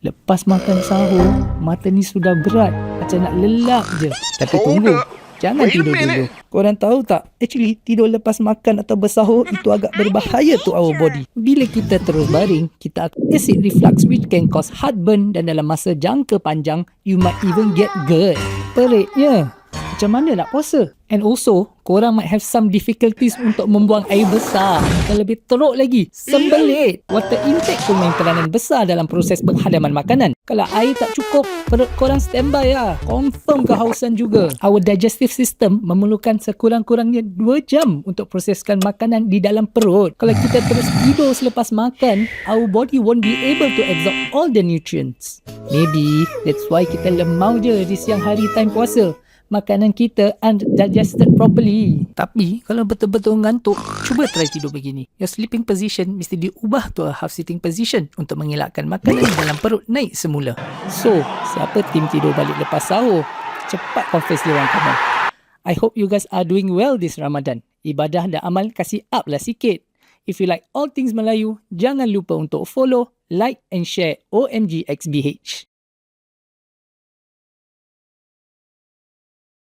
Lepas makan sahur, mata ni sudah berat. Macam nak lelap je. Tapi tunggu. Jangan tidur dulu. Korang tahu tak? Actually, tidur lepas makan atau bersahur itu agak berbahaya to our body. Bila kita terus baring, kita akan acid reflux which can cause heartburn dan dalam masa jangka panjang, you might even get GERD. Peliknya. Macam mana nak puasa? And also, korang might have some difficulties untuk membuang air besar. Dan lebih teruk lagi, sembelit. Water intake pun main peranan besar dalam proses penghadaman makanan. Kalau air tak cukup, perut korang standby lah. Confirm kehausan juga. Our digestive system memerlukan sekurang-kurangnya 2 jam untuk proseskan makanan di dalam perut. Kalau kita terus tidur selepas makan, our body won't be able to absorb all the nutrients. Maybe that's why kita lemau je di siang hari time puasa. Makanan kita undigested properly. Tapi kalau betul-betul ngantuk, cuba try tidur begini. Your sleeping position mesti diubah to a half sitting position untuk mengelakkan makanan di dalam perut naik semula. So, siapa tim tidur balik lepas sahur? Cepat confess di ruang komen. I hope you guys are doing well this Ramadan. Ibadah dan amal kasih up lah sikit. If you like all things Melayu, jangan lupa untuk follow, like and share OMG XBH.